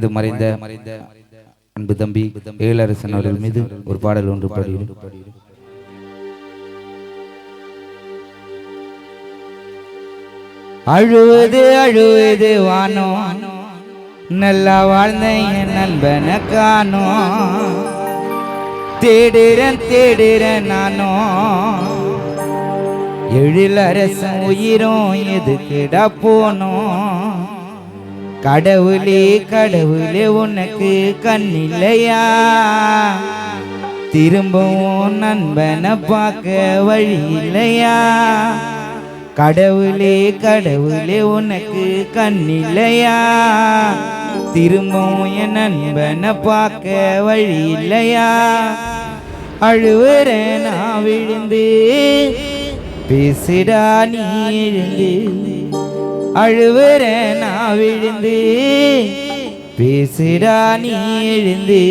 வாழ்ந்து மறைந்த அன்பு தம்பி ஏழரசன் அவர்கள் மீது ஒரு பாடல் ஒன்று பாடுகிறேன். அழுவது அழுவது வானோ நல்லா வாழ்ந்த என் நண்பனை காணோ தேடுறேன் நானோ எழிலரசன் உயிரும் எதுக்குடா போனோம் கடவுளே கடவுளே உனக்கு கண்ணில்லையா திரும்பவும் நண்பனை பார்க்க வழி இல்லையா கடவுளே கடவுளே உனக்கு கண்ணில்லையா திரும்பவும் என் நண்பனை பார்க்க வழி இல்லையா அழுவுறேன் நான் விழுந்து பேசுடா நீ எழுந்து அழுவுறேன் நான் விழுந்து பேசுடா நீ எழுந்து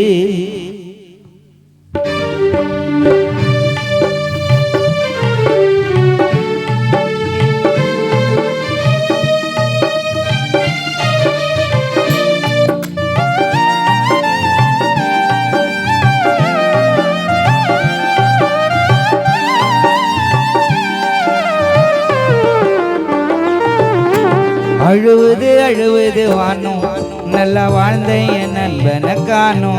அழுவது அழுவது வானோ நல்லா வாழ்ந்த என் நண்பனை காணோ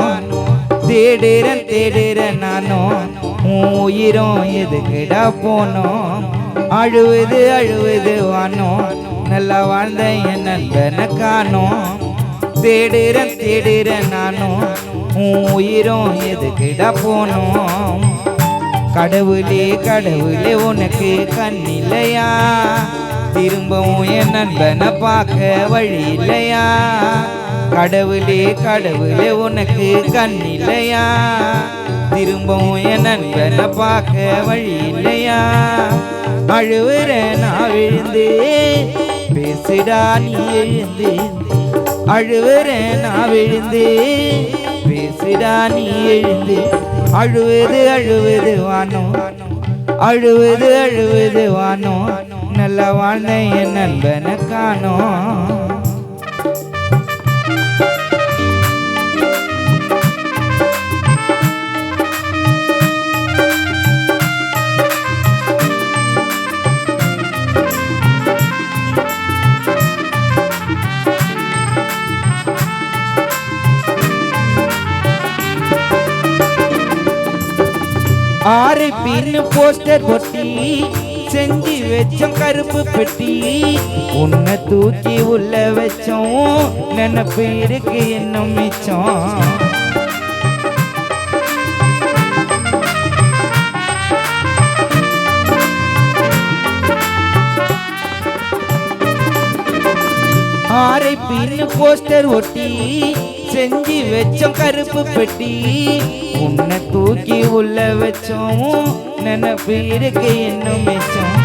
தேடுறேன் நானோ உயிரும் எதுக்குடா போனோம் அழுவது அழுவது வானோ நல்லா வாழ்ந்த என் நண்பனை காணோ தேடுறேன் நானோ உயிரும் எதுக்குடா போனோம் கடவுளே கடவுளே உனக்கு கண்ணில்லையா திரும்பவும் என் நண்பனை பார்க்க வழி இல்லையா கடவுளே கடவுளே உனக்கு கண்ணில்லையா திரும்பவும் என் நண்பனை பார்க்க வழி இல்லையா அழுவுறேன் நான் விழுந்து பேசுடா நீ எழுந்து அழுவுறேன் நான் விழுந்து பேசுடா நீ எழுந்து அழுவது அழுவது வானோ அழுவது அழுவது வானோ நல்லா வாழ்ந்த என் நண்பனை காணோம் ஆறு பின்னு போஸ்டர் ஒட்டி செஞ்சு வச்சோம் கருப்பு பெட்டி உன்னை தூக்கி உள்ள வச்சோம் நினைப்பு இருக்கு இன்னும் மிச்சம் ஆரை பின்னு போஸ்டர் ஒட்டி செஞ்சு வச்சோம் கருப்பு பெட்டி உன்னை தூக்கி உள்ள வச்சோம் நினைப்பு இருக்கு இன்னும் மிச்சம்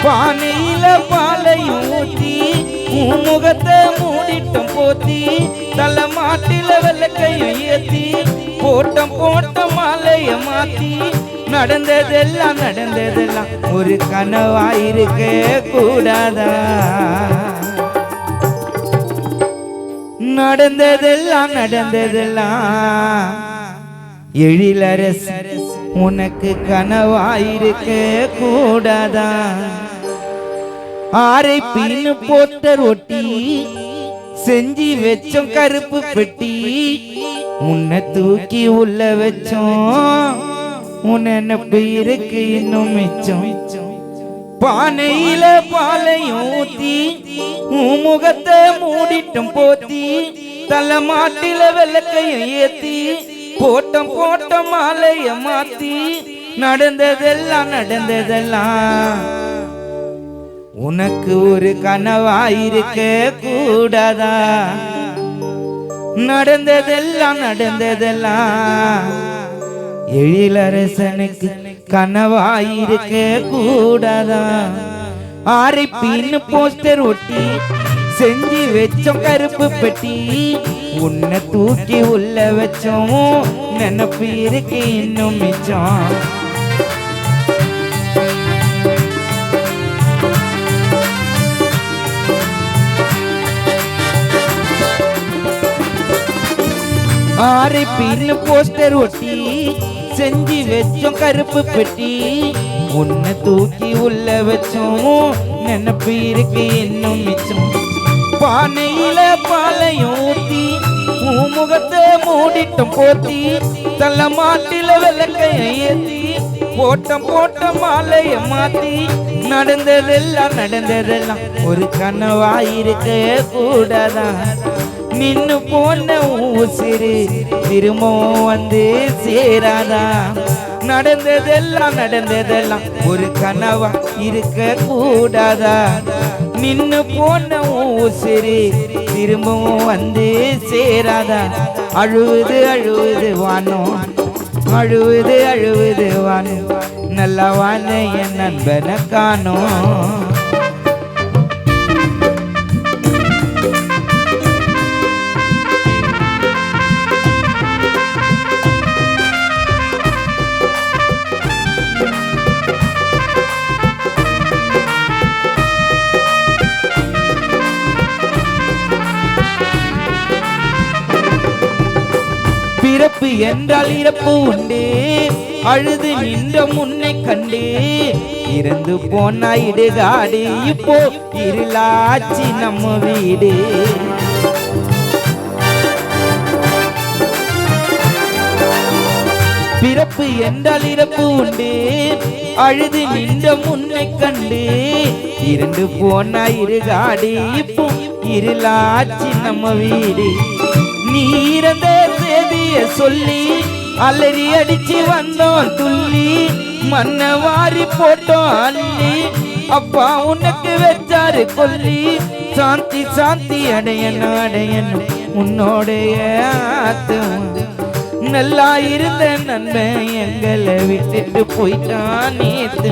பானையில பாலையும் ஊத்தி முகத்தை மூடிட்டும் போத்தி தலை மாட்டில வெள்ளக்கையும் ஏத்தி போட்ட மாலைய மாத்தி நடந்ததெல்லாம் ஒரு கனவாயிருக்க கூடாதா நடந்ததெல்லாம் எழிலரசன் உனக்கு கனவாயிருக்க கூடாதா ஆரை பின்னு போஸ்டர் ஒட்டி செஞ்சு வச்சோம் கருப்பு பெட்டி உன்னை தூக்கி உள்ள வச்சோம் உன்னை நம்பி இருக்கு இன்னும் மிச்சம் பானையில பாலையும் ஊத்தி முகத்தை மூடிட்டும் போத்தி தலை மாட்டில வெள்ளக்கையும் ஏத்தி போட்ட மாலைய மாத்தி நடந்ததெல்லாம் உனக்கு ஒரு கனவாயிருக்க கூடாதா நடந்ததெல்லாம் எழிலரசனுக்கு கனவாயிருக்க கூடாதா ஆரை பின்னு போஸ்டர் ஒட்டி செஞ்சு வச்சோம் கருப்பு பெட்டி உன்னை தூக்கி உள்ள வச்சோம் நினைப்பு இருக்கு இன்னும் மிச்சம் ஆரை பின்னு போஸ்டர் ஒட்டி செஞ்சு வச்சோம் கருப்பு பெட்டி உன்னை தூக்கி உள்ள வச்சோம் நினைப்பு இருக்கு இன்னும் மிச்சம் பானையில பாலையும் ஊத்தி முகத்தை மூடிட்டும் போத்தி தள்ள மாட்டில விளக்கைய ஏத்தி போட்ட மாலைய மாத்தி நடந்ததெல்லாம் ஒரு கனவாயிருக்க கூடாதான் நின்னு போன உசிறு திரும்பவும் வந்து சேராதா நடந்ததெல்லாம் ஒரு கனவா இருக்க கூடாதா நின்னு போன உசிறு திரும்பவும் வந்து சேராதா அழுவுது வானம் அழுவுது வானம் நல்லவான என் நண்பனை காணோம் பிறப்பு என்றால் இறப்பு உண்டே அழுது நின்ற முன்னை கண்டே இறந்து போனா இடுகாடு இப்போ இருளாச்சி நம்ம வீடு பிறப்பு என்றால் இறப்பு உண்டே அழுது நின்ற முன்னை கண்டே இறந்து போனா இருகாடு இப்போ இருளாச்சி நம்ம வீடு நீ இறந்த செய்திய சொல்லி அலறி அடிச்சு வந்தோம் துள்ளி மண்ண வாரி போட்டோம் அள்ளி அப்பா உனக்கு வச்சாரு கொல்லி சாந்தி அடையணும் உன்னோடைய ஆத்துமா நல்லா இருந்த நண்பன் எங்களை விட்டுட்டு போயிட்டான் நேத்து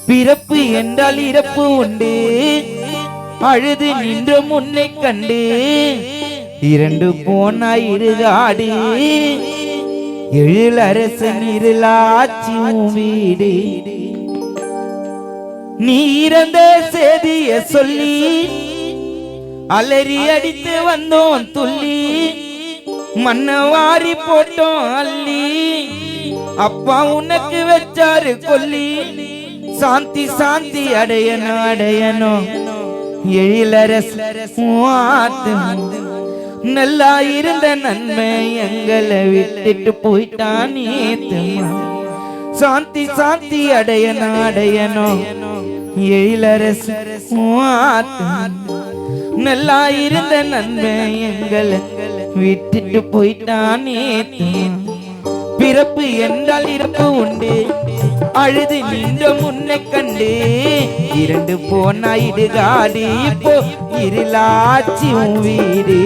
பிறப்பு என்றால் இறப்பு உண்டு அழுது நின்ற முன்னை கண்டு இரண்டு போனா இருகாடு எழிலரசன் இருளாச்சி வீடு நீ இறந்த செய்திய சொல்லி அலறி அடித்து வந்தோம் துள்ளி மண்ண வாரி போட்டோம் அள்ளி அப்பா உனக்கு வச்சாரு கொல்லி சாந்தி அடையணும் எழிலரசன் நல்லா இருந்த நன்மை எங்களை விட்டுட்டு போயிட்டான் நேத்துமா சாந்தி அடையணும் எழிலரசன் நல்லா இருந்த நன்மை எங்களை விட்டுட்டு போயிட்டான் நேத்துமா பிறப்பு என்றால் இறப்பு உண்டு அழுது நின்ற முன்னை கண்டு இரண்டு போனா இடுகாடு இப்போ இருளாச்சி வீடு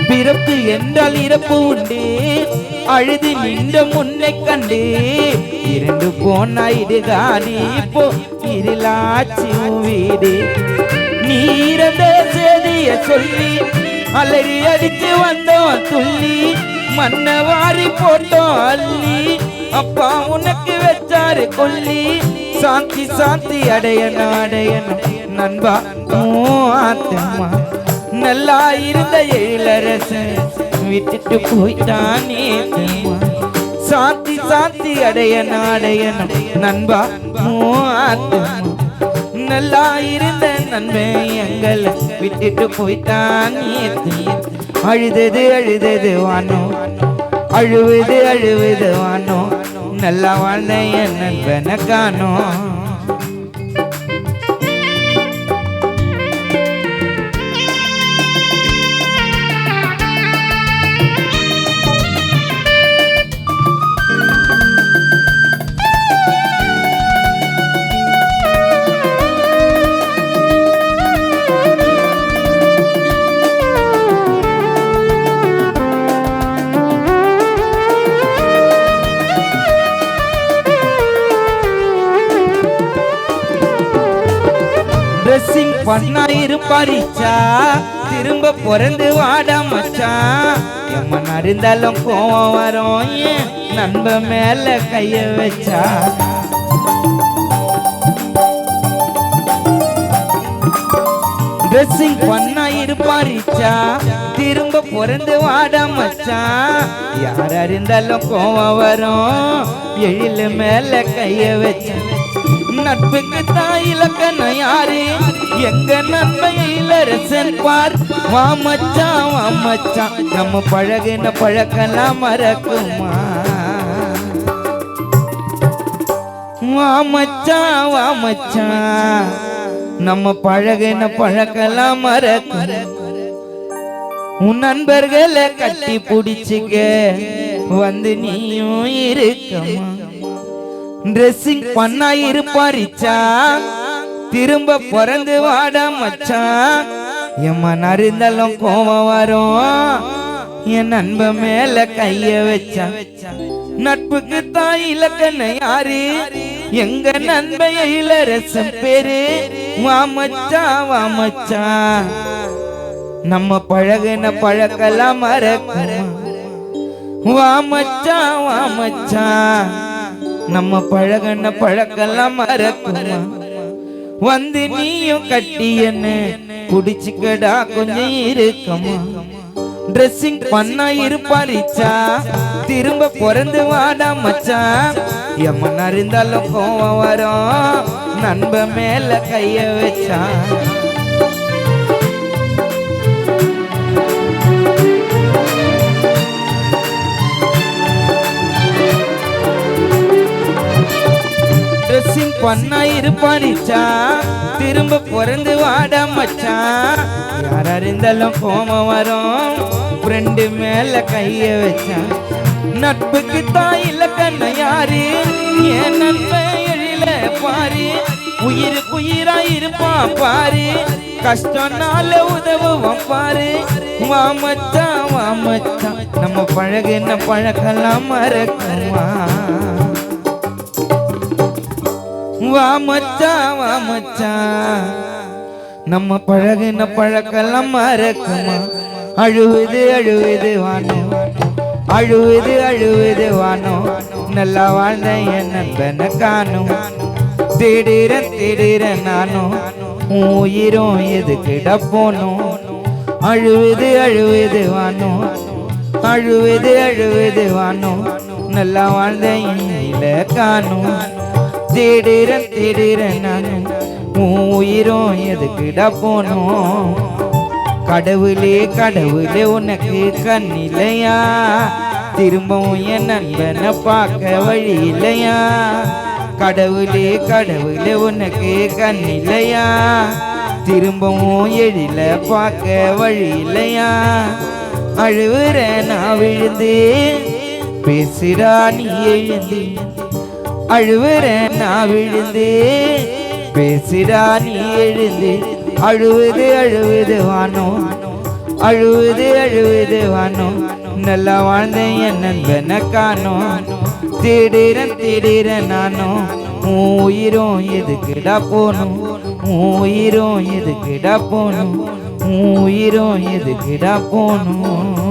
பிறப்பு என்றால் இறப்பு உண்டு அழுது நின்ற முன்னை கண்டு இரண்டு போனா இடுகாடு இப்போ இருளாச்சி வீடு நீ இறந்த செய்திய சொல்லி அலறி அடிச்சு வந்தோம் துள்ளி மண்ண வாரி போட்டோம் அள்ளி அப்பா உனக்கு வச்சாரு கொல்லி சாந்தி அடையணும் நண்பா ஆத்தம்மா நல்லா இருந்த எழிலரசன் விட்டுட்டு போயிட்டான் நேத்துமா சாந்தி அடையணும் நண்பா ஆத்தம்மா நல்லா இருந்த நன்மை எங்களை விட்டுட்டு போயிட்டான் நேத்துமா அழுதது வானோ அழுவது வானோ நல்லா வாழ்ந்த என் நண்பனை காணோம் ட்ரெஸ்ஸிங் பண்ணா இருப்பாரிச்சா திரும்ப பிறந்து வாடா மச்சான் எம்மன் அறிந்தாலும் கோவம் வரும் நண்ப மேல கைய வச்சா ட்ரெஸ்ஸிங் பண்ணா இருப்பாரிச்சா திரும்ப பிறந்து வாடா மச்சான் யார் அறிந்தாலும் கோவம் வரும் எழில மேல கைய வச்ச நட்புக்கு தான் இலக்கணம் யாரு எங்க நண்பையில ரசன் பார் வா மச்சான் நம்ம பழகின பழக்கலாம் மறக்குமா வா மச்சான் நம்ம பழகின பழக்கலாம் மறக்கும் உன் நண்பர்களை கட்டி பிடிச்சுக்க வந்து நீயும் இருக்கமா ட்ரெஸ்ஸிங் பண்ணா இருப்பாரிச்சா திரும்ப பிறந்து வாடா மச்சான் எம்மன் அறிந்தாலும் கோவம் வரும் என் நண்ப மேல கைய வச்சா நட்புக்கு தான் இலக்கணம் யாரு எங்க நண்பையில ரசம் பேரு வா மச்சான் நம்ம பழகின பழக்கலாம் மறக்குமா வா மச்சான் நம்ம பழகின பழக்கலாம் மறக்குமா வந்து நீயும் கட்டி என்ன குடிச்சுக்கடா கொஞ்சம் இருக்கமா ட்ரெஸ்ஸிங் பண்ணா இருப்பாரிச்சா திரும்ப பிறந்து வாடா மச்சான் எம்மன் அறிந்தாலும் கோவம் வரும் நண்ப மேல கைய வச்சா ட்ரெஸ்ஸிங் பண்ணா இருப்பாரிச்சா திரும்ப பிறந்து வாடா மச்சான் யார் அறிந்தாலும் கோவம் வரும் ஃப்ரெண்டு மேல கைய வச்சா நட்புக்கு தான் இலக்கணம் யாரு என் நண்பன் எழில பாரு உயிருக்கு உயிரா இருப்பான் பாரு கஷ்டம்னால உதவுவான் பாரு வா மச்சான் நம்ம பழகின பழக்கலாம் மறக்குமா வா மச்சான் நம்ம பழகின பழக்கலாம் மறக்குமா அழுவுது வானோ நல்லா வாழ்ந்த என் நண்பனை காணும் தேடுற நானும் உயிரும் எதுக்கிட போனோம் அழுவுது வானோ நல்லா வாழ்ந்த என் காணும் தேடுற நானும் உயிரும் எதுக்கிட போனோம் கடவுளே உனக்கு கண்ணில்லையா திரும்பவும் என் நண்பனை பார்க்க வழி இல்லையா கடவுளே உனக்கு கண்ணில்லையா திரும்பவும் எழில பார்க்க வழி இல்லையா அழுவுற நான் விழுந்து பேசுடா நீ எழுந்து அழுவுற நான் விழுந்து பேசுடா நீ எழுந்து அழுவுது வானோ நல்லா வாழ்ந்த என் நண்பனை காணோம் தேடுற நானும் உயிரும் எதுக்கிடா போனும் உயிரும் எதுக்கிடா போனும்